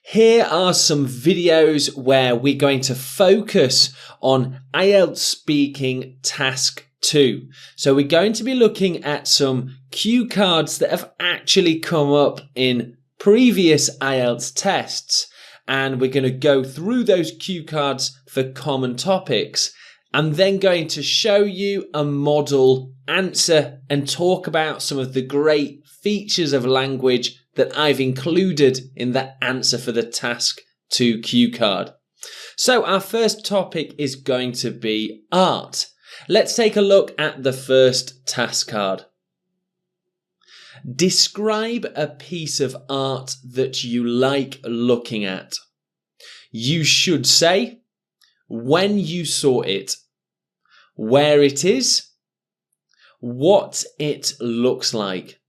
Here are some videos where we're going to focus on IELTS Speaking Task 2. So we're going to be looking at some cue cards that have actually come up in previous IELTS tests. And we're going to go through those cue cards for common topics. I'm then going to show you a model answer and talk about some of the great features of language that I've included in the answer for the Task 2 cue card. So our first topic is going to be art. Let's take a look at the first task card. Describe a piece of art that you like looking at. You should say when you saw it, where it is, what it looks like,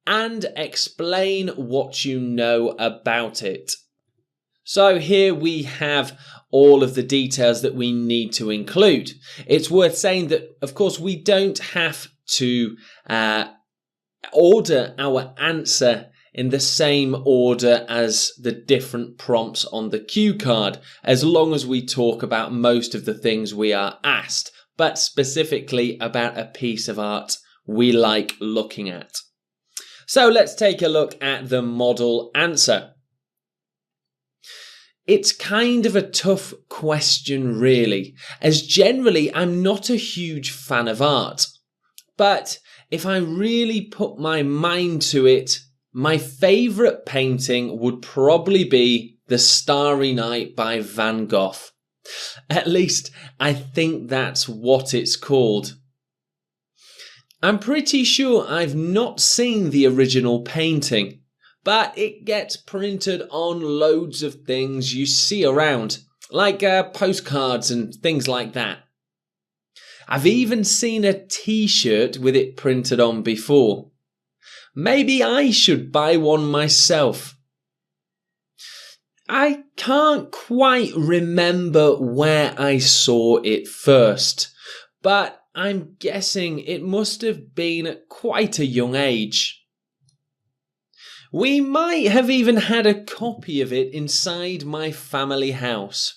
and explain what you know about it. So here we have all of the details that we need to include. It's worth saying that, of course, we don't have to order our answer in the same order as the different prompts on the cue card, as long as we talk about most of the things we are asked, but specifically about a piece of art we like looking at. So let's take a look at the model answer. It's kind of a tough question, really, as generally I'm not a huge fan of art. But if I really put my mind to it, my favourite painting would probably be The Starry Night by Van Gogh. At least I think that's what it's called. I'm pretty sure I've not seen the original painting, but it gets printed on loads of things you see around, like postcards and things like that. I've even seen a t-shirt with it printed on before. Maybe I should buy one myself. I can't quite remember where I saw it first, but I'm guessing it must have been at quite a young age. We might have even had a copy of it inside my family house.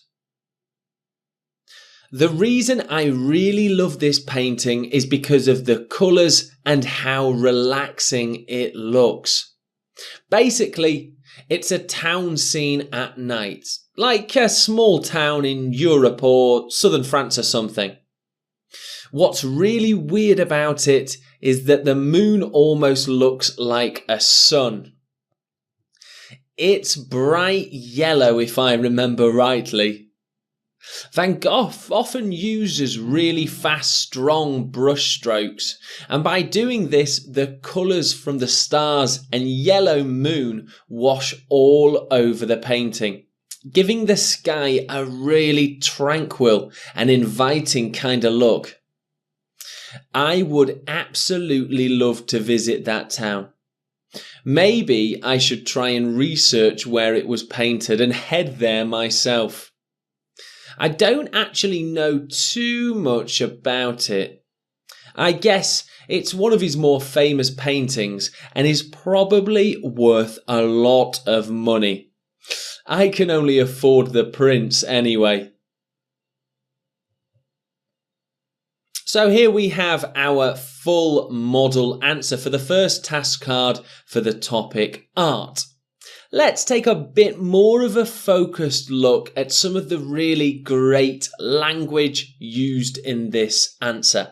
The reason I really love this painting is because of the colours and how relaxing it looks. Basically, it's a town scene at night, like a small town in Europe or southern France or something. What's really weird about it is that the moon almost looks like a sun. It's bright yellow if I remember rightly. Van Gogh often uses really fast, strong brush strokes, and by doing this, the colours from the stars and yellow moon wash all over the painting, giving the sky a really tranquil and inviting kind of look. I would absolutely love to visit that town. Maybe I should try and research where it was painted and head there myself. I don't actually know too much about it. I guess it's one of his more famous paintings and is probably worth a lot of money. I can only afford the prints anyway. So here we have our full model answer for the first task card for the topic art. Let's take a bit more of a focused look at some of the really great language used in this answer.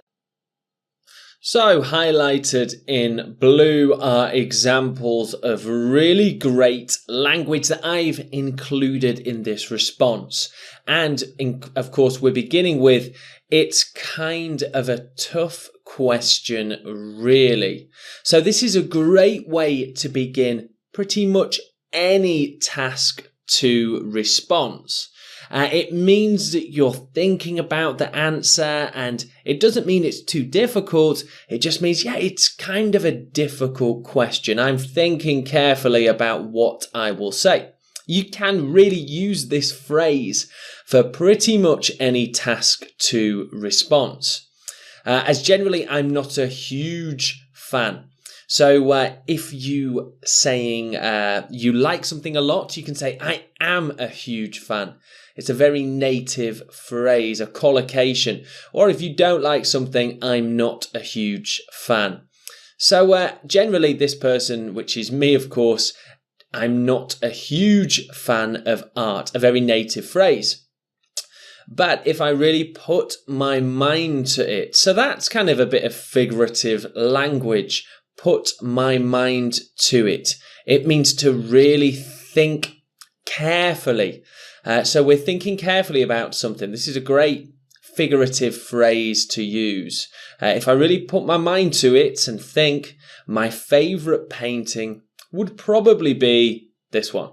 So highlighted in blue are examples of really great language that I've included in this response. And of course, we're beginning with, it's kind of a tough question, really. So this is a great way to begin pretty much any task 2 response. It means that you're thinking about the answer, and it doesn't mean it's too difficult. It just means, it's kind of a difficult question. I'm thinking carefully about what I will say. You can really use this phrase for pretty much any task 2 response. As generally, I'm not a huge fan. So if you saying you like something a lot, you can say, I am a huge fan. It's a very native phrase, a collocation. Or if you don't like something, I'm not a huge fan. So generally this person, which is me, of course, I'm not a huge fan of art, a very native phrase. But if I really put my mind to it, so that's kind of a bit of figurative language, put my mind to it. It means to really think carefully. So we're thinking carefully about something. This is a great figurative phrase to use. If I really put my mind to it and think, my favourite painting would probably be this one.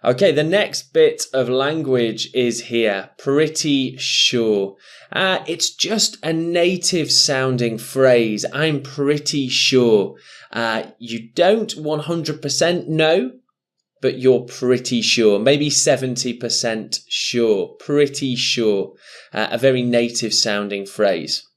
Okay, the next bit of language is here, pretty sure. It's just a native sounding phrase. I'm pretty sure. You don't 100% know, but you're pretty sure. Maybe 70% sure, pretty sure. A very native sounding phrase.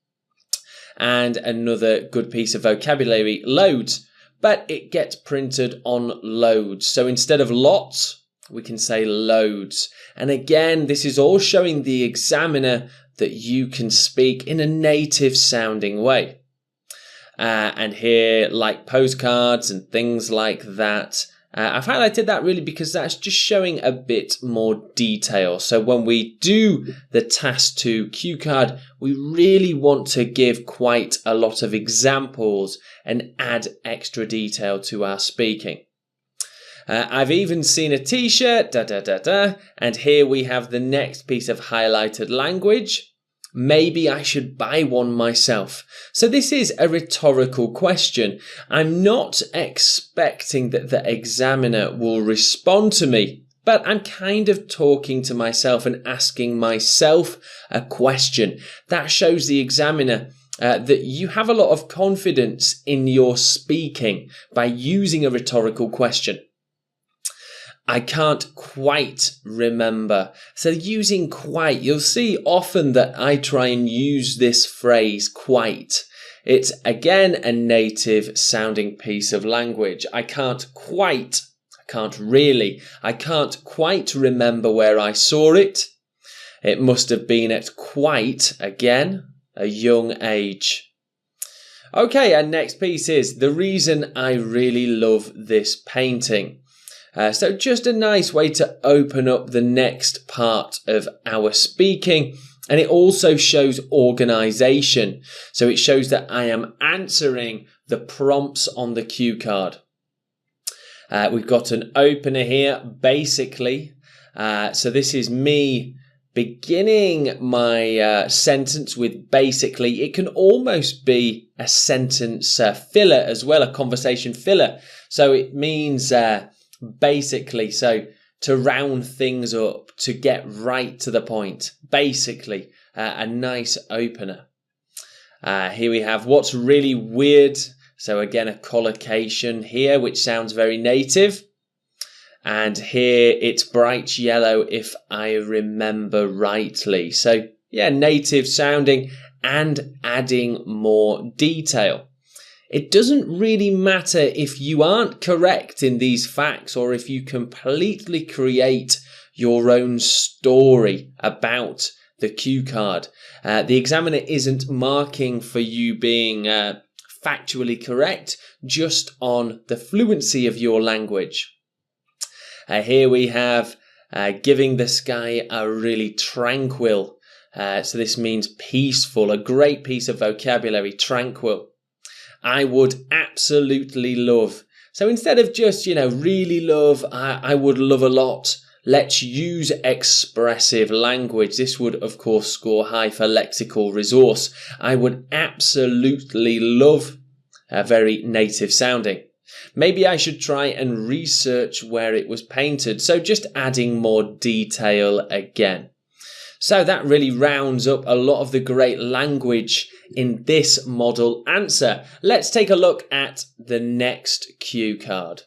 And another good piece of vocabulary, loads, but it gets printed on loads. So instead of lots, we can say loads. And again, this is all showing the examiner that you can speak in a native sounding way. And here, like postcards and things like that, I've highlighted that really because that's just showing a bit more detail. So when we do the Task 2 cue card, we really want to give quite a lot of examples and add extra detail to our speaking. I've even seen a t-shirt, and here we have the next piece of highlighted language. Maybe I should buy one myself. So this is a rhetorical question. I'm not expecting that the examiner will respond to me, but I'm kind of talking to myself and asking myself a question. That shows the examiner that you have a lot of confidence in your speaking by using a rhetorical question. I can't quite remember. So using quite, you'll see often that I try and use this phrase quite. It's again a native sounding piece of language. I can't quite remember where I saw it. It must have been at quite, again, a young age. Okay, and next piece is the reason I really love this painting. So just a nice way to open up the next part of our speaking. And it also shows organisation. So it shows that I am answering the prompts on the cue card. We've got an opener here, basically. So this is me beginning my sentence with basically. It can almost be a sentence filler as well, a conversation filler. So it means basically, so to round things up, to get right to the point. Basically, a nice opener. Here we have what's really weird. So again, a collocation here, which sounds very native. And here it's bright yellow, if I remember rightly. So yeah, native sounding and adding more detail. It doesn't really matter if you aren't correct in these facts or if you completely create your own story about the cue card. The examiner isn't marking for you being factually correct, just on the fluency of your language. Here we have giving the sky a really tranquil. So this means peaceful, a great piece of vocabulary, tranquil. I would absolutely love. So instead of just, really love, I would love a lot. Let's use expressive language. This would, of course, score high for lexical resource. I would absolutely love, very native sounding. Maybe I should try and research where it was painted. So just adding more detail again. So that really rounds up a lot of the great language in this model answer. Let's take a look at the next cue card.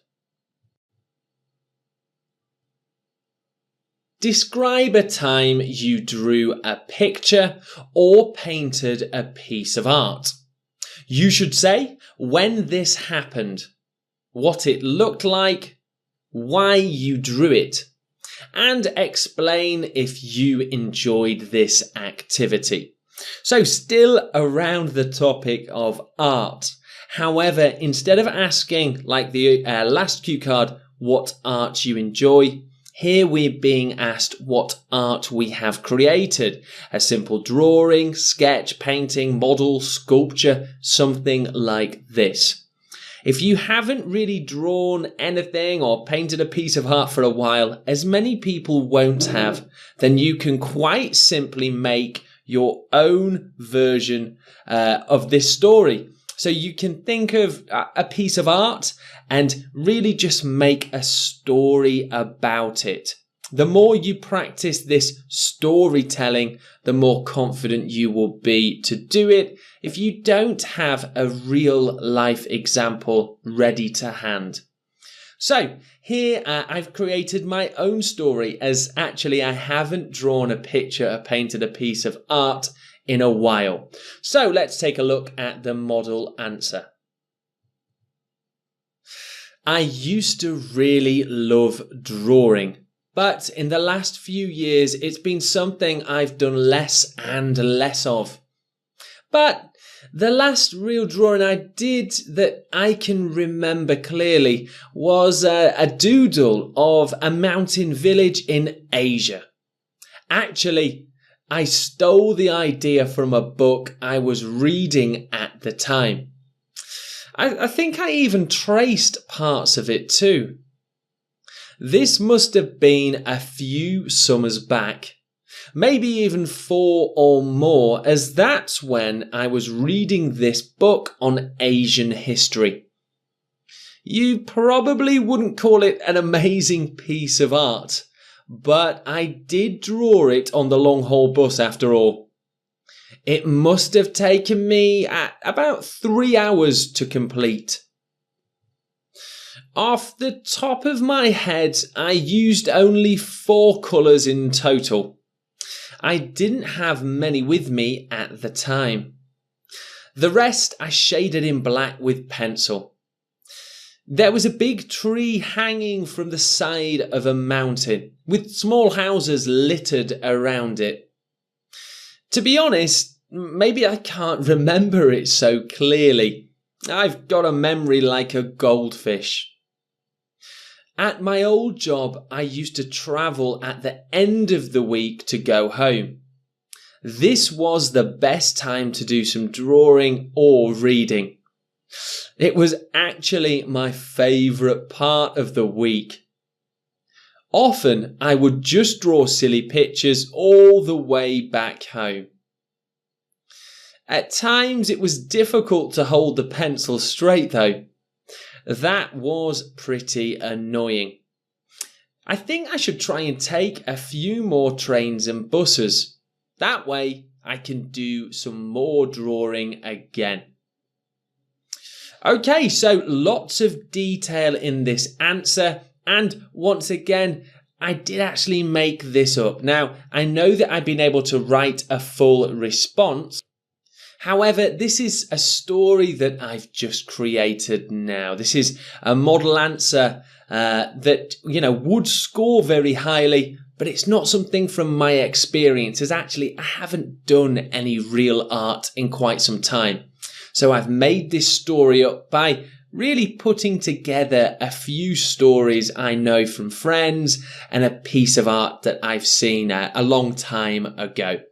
Describe a time you drew a picture or painted a piece of art. You should say when this happened, what it looked like, why you drew it, and explain if you enjoyed this activity. So still around the topic of art. However, instead of asking, like the last cue card, what art you enjoy, here we're being asked what art we have created. A simple drawing, sketch, painting, model, sculpture, something like this. If you haven't really drawn anything or painted a piece of art for a while, as many people won't have, then you can quite simply make your own version of this story. So you can think of a piece of art and really just make a story about it. The more you practice this storytelling, the more confident you will be to do it if you don't have a real life example ready to hand. So here I've created my own story, as actually I haven't drawn a picture or painted a piece of art in a while. So let's take a look at the model answer. I used to really love drawing, but in the last few years it's been something I've done less and less of. But the last real drawing I did that I can remember clearly was a doodle of a mountain village in Asia. Actually, I stole the idea from a book I was reading at the time. I think I even traced parts of it too. This must have been a few summers back. Maybe even 4 or more, as that's when I was reading this book on Asian history. You probably wouldn't call it an amazing piece of art, but I did draw it on the long haul bus after all. It must have taken me about 3 hours to complete. Off the top of my head, I used only 4 colours in total. I didn't have many with me at the time. The rest I shaded in black with pencil. There was a big tree hanging from the side of a mountain, with small houses littered around it. To be honest, maybe I can't remember it so clearly. I've got a memory like a goldfish. At my old job, I used to travel at the end of the week to go home. This was the best time to do some drawing or reading. It was actually my favourite part of the week. Often I would just draw silly pictures all the way back home. At times it was difficult to hold the pencil straight though. That was pretty annoying. I think I should try and take a few more trains and buses. That way I can do some more drawing again. Okay, so lots of detail in this answer, and once again, I did actually make this up. Now, I know that I've been able to write a full response. However, this is a story that I've just created now. This is a model answer that, would score very highly, but it's not something from my experience, as actually I haven't done any real art in quite some time. So I've made this story up by really putting together a few stories I know from friends and a piece of art that I've seen a long time ago.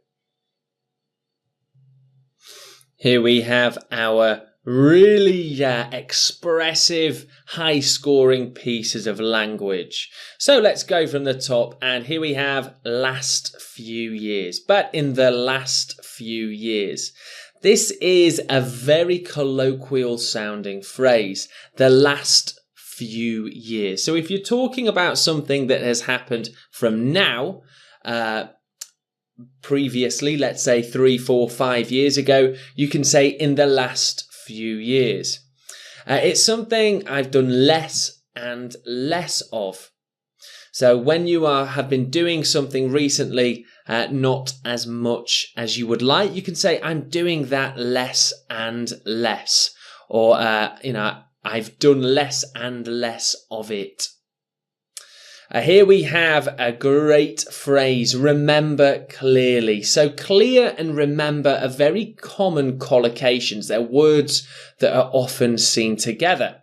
Here we have our really expressive, high-scoring pieces of language. So let's go from the top, and here we have last few years. But in the last few years, this is a very colloquial sounding phrase, the last few years. So if you're talking about something that has happened from now, previously, let's say 3, 4, 5 years ago, you can say in the last few years. It's something I've done less and less of. So when you have been doing something recently, not as much as you would like, you can say, I'm doing that less and less. Or, I've done less and less of it. Here we have a great phrase, remember clearly. So clear and remember are very common collocations. They're words that are often seen together.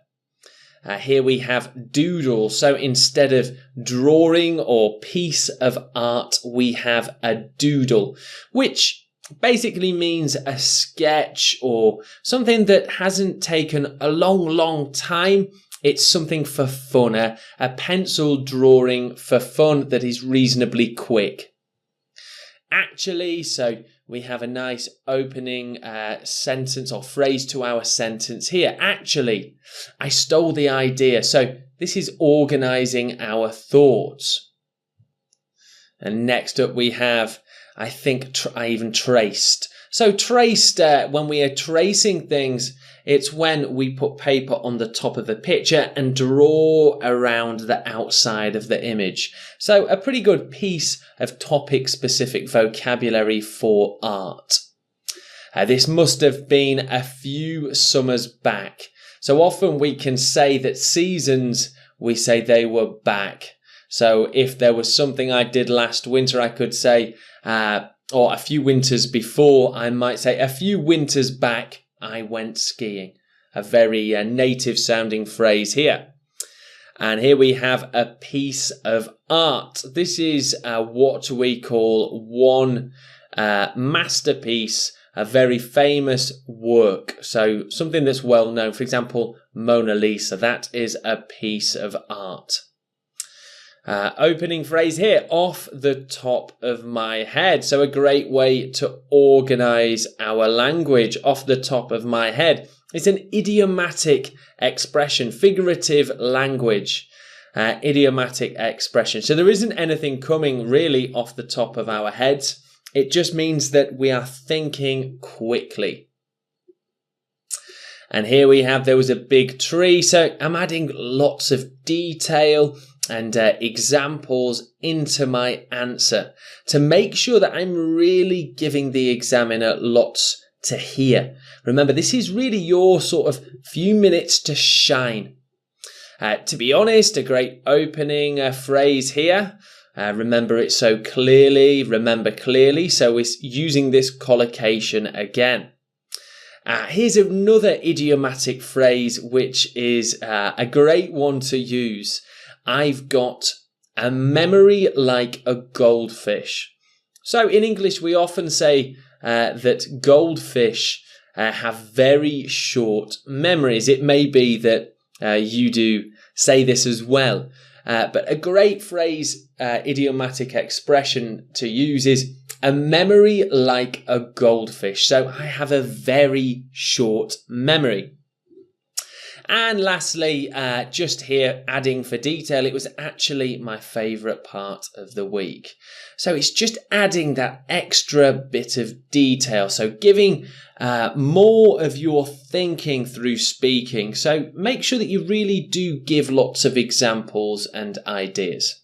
Here we have doodle. So instead of drawing or piece of art, we have a doodle, which basically means a sketch or something that hasn't taken a long time. It's something for fun, a pencil drawing for fun that is reasonably quick. Actually, so we have a nice opening sentence or phrase to our sentence here. Actually, I stole the idea. So this is organizing our thoughts. And next up we have, I think I even traced. So traced, when we are tracing things, it's when we put paper on the top of the picture and draw around the outside of the image. So a pretty good piece of topic-specific vocabulary for art. This must have been a few summers back. So often we can say that seasons, we say they were back. So if there was something I did last winter, I could say, or a few winters before, I might say a few winters back, I went skiing. A very native sounding phrase here. And here we have a piece of art. This is what we call one masterpiece, a very famous work. So something that's well known. For example, Mona Lisa. That is a piece of art. Opening phrase here, off the top of my head. So a great way to organize our language, off the top of my head. It's an idiomatic expression, figurative language, idiomatic expression. So there isn't anything coming really off the top of our heads. It just means that we are thinking quickly. And here we have, there was a big tree. So I'm adding lots of detail and examples into my answer to make sure that I'm really giving the examiner lots to hear. Remember, this is really your sort of few minutes to shine. To be honest, a great opening phrase here. Remember it so clearly, remember clearly. So we're using this collocation again. Here's another idiomatic phrase, which is a great one to use. I've got a memory like a goldfish. So in English, we often say that goldfish have very short memories. It may be that you do say this as well. But a great phrase, idiomatic expression to use is a memory like a goldfish. So I have a very short memory. And lastly, just here adding for detail, it was actually my favourite part of the week. So it's just adding that extra bit of detail. So giving more of your thinking through speaking. So make sure that you really do give lots of examples and ideas.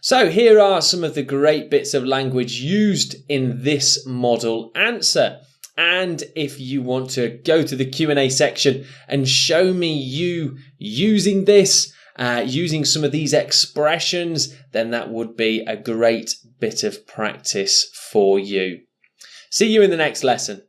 So here are some of the great bits of language used in this model answer. And if you want to go to the Q&A section and show me you using this, using some of these expressions, then that would be a great bit of practice for you. See you in the next lesson.